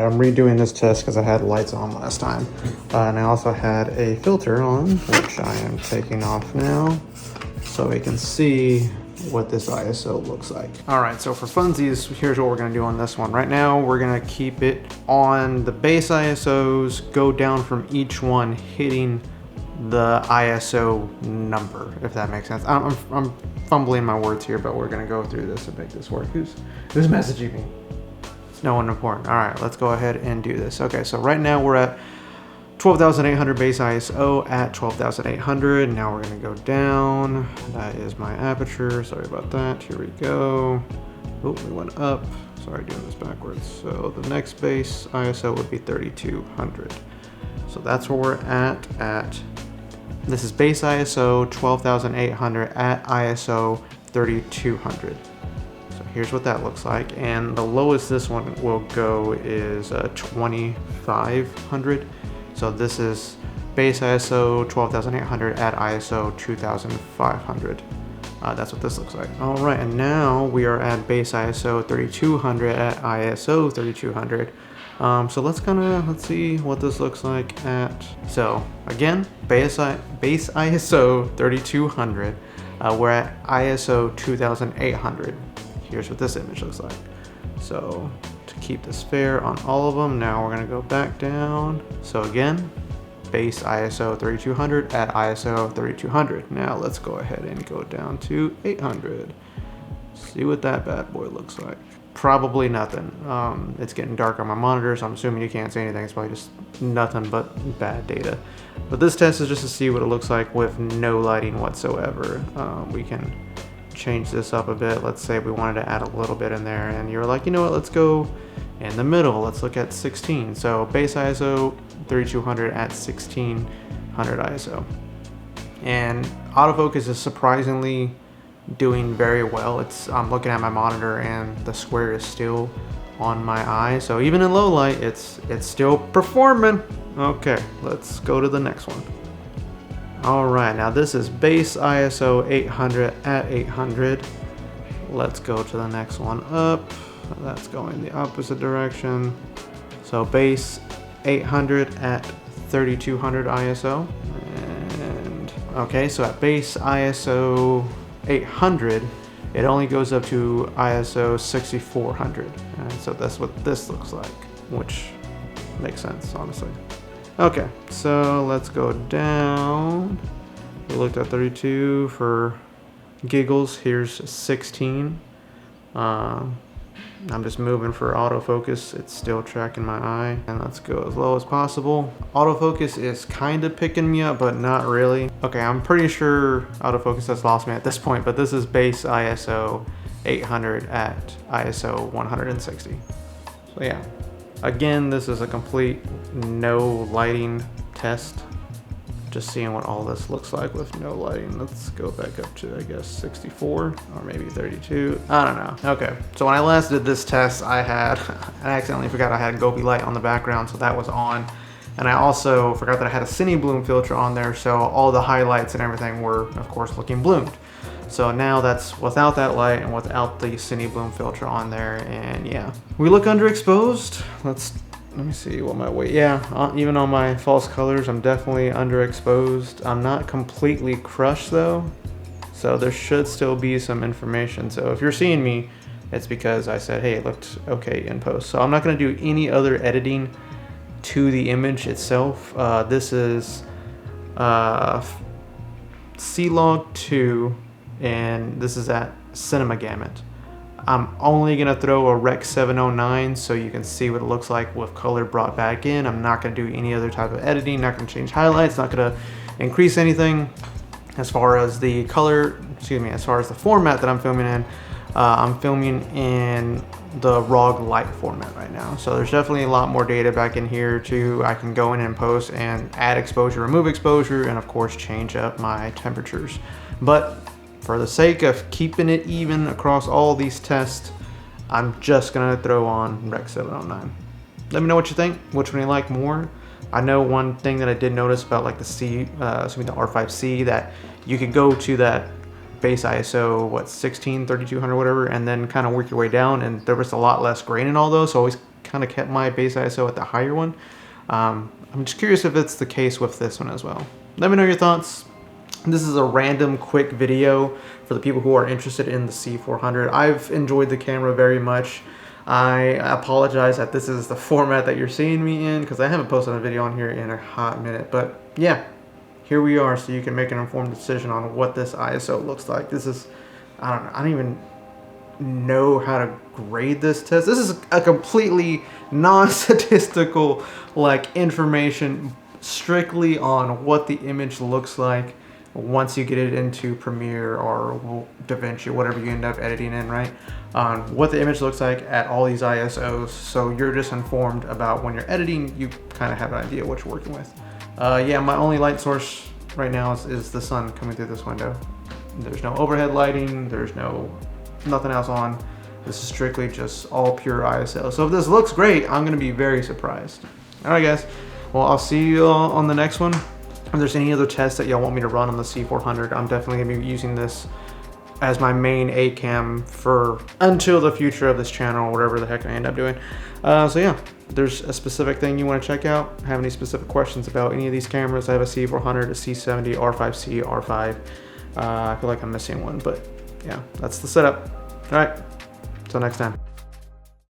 I'm redoing this test because I had lights on last time. And I also had a filter on, which I am taking off now so we can see what this ISO looks like. All right, so for funsies, here's what we're gonna do on this one. Right now, we're gonna keep it on the base ISOs, go down from each one, hitting the ISO number, if that makes sense. I'm fumbling my words here, but we're gonna go through this and make this work. Who's messaging me? It's no one important. All right, let's go ahead and do this. Okay, so right now we're at 12,800 base ISO at 12,800. Now we're gonna go down. That is my aperture. Sorry about that. Here we go. Oh, we went up. Sorry, doing this backwards. So the next base ISO would be 3,200. So that's where we're at. This is base ISO 12,800 at ISO 3,200. So here's what that looks like. And the lowest this one will go is 2,500. So this is base ISO 12,800 at ISO 2,500. That's what this looks like. All right, and now we are at base ISO 3,200 at ISO 3,200. So let's see what this looks like at. So again, base ISO 3,200. We're at ISO 2,800. Here's what this image looks like. So to keep this fair on all of them, now we're gonna go back down. So again, base ISO 3,200 at ISO 3,200. Now let's go ahead and go down to 800. See what that bad boy looks like. Probably nothing. It's getting dark on my monitor, so I'm assuming you can't see anything. It's probably just nothing but bad data. But this test is just to see what it looks like with no lighting whatsoever. We can change this up a bit. Let's say we wanted to add a little bit in there, and you're like, you know what, let's go in the middle. Let's look at 16. So base ISO 3,200 at 1600 ISO. And autofocus is surprisingly doing very well. I'm looking at my monitor and the square is still on my eye. So even in low light, it's still performing. Okay, let's go to the next one. All right, now this is base ISO 800 at 800. Let's go to the next one up. That's going the opposite direction. So base 800 at 3,200 ISO. And okay, so at base ISO 800, it only goes up to ISO 6,400. And so that's what this looks like, which makes sense, honestly. Okay, so let's go down. We looked at 32 for giggles. Here's 16. I'm just moving for autofocus. It's still tracking my eye. And let's go as low as possible. Autofocus is kind of picking me up, but not really. Okay, I'm pretty sure autofocus has lost me at this point, but this is base ISO 800 at ISO 160. So yeah, again, this is a complete no lighting test. Just seeing what all this looks like with no lighting. Let's go back up to, I guess, 64 or maybe 32. I don't know. Okay, so when I last did this test, I accidentally forgot I had Gobi light on the background, so that was on. And I also forgot that I had a Cine Bloom filter on there, so all the highlights and everything were, of course, looking bloomed. So now that's without that light and without the Cine Bloom filter on there, and yeah. We look underexposed. Let me see what my weight, yeah, even on my false colors, I'm definitely underexposed. I'm not completely crushed though, so there should still be some information. So if you're seeing me, it's because I said, hey, it looked okay in post. So I'm not gonna do any other editing to the image itself. This is C-Log 2, and this is at Cinema Gamut. I'm only gonna throw a Rec 709 so you can see what it looks like with color brought back in. I'm not gonna do any other type of editing, not gonna change highlights, not gonna increase anything. As far as the color, as far as the format that I'm filming in, I'm filming in the RAW light format right now. So there's definitely a lot more data back in here too. I can go in and post and add exposure, remove exposure, and of course change up my temperatures. But for the sake of keeping it even across all these tests, I'm just gonna throw on Rec 709. Let me know what you think, which one you like more. I know one thing that I did notice about like the R5C, that you could go to that base ISO, what, 16, 3200, whatever, and then kind of work your way down, and there was a lot less grain in all those, so I always kind of kept my base ISO at the higher one. I'm just curious if it's the case with this one as well. Let me know your thoughts. This is a random quick video for the people who are interested in the C400. I've enjoyed the camera very much. I apologize that this is the format that you're seeing me in, because I haven't posted a video on here in a hot minute. But yeah, here we are, so you can make an informed decision on what this ISO looks like. This is, I don't even know how to grade this test. This is a completely non-statistical like information, strictly on what the image looks like once you get it into Premiere or DaVinci, whatever you end up editing in, right? On what the image looks like at all these ISOs, so you're just informed about when you're editing, you kind of have an idea what you're working with. Yeah, my only light source right now is the sun coming through this window. There's no overhead lighting, there's nothing else on. This is strictly just all pure ISO. So if this looks great, I'm gonna be very surprised. All right, guys. Well, I'll see you on the next one. If there's any other tests that y'all want me to run on the C400, I'm definitely gonna be using this as my main A cam for until the future of this channel, or whatever the heck I end up doing. So yeah, if there's a specific thing you want to check out, have any specific questions about any of these cameras, I have a C400, a C70, R5C, R5. I feel like I'm missing one, but yeah, that's the setup. All right, until next time.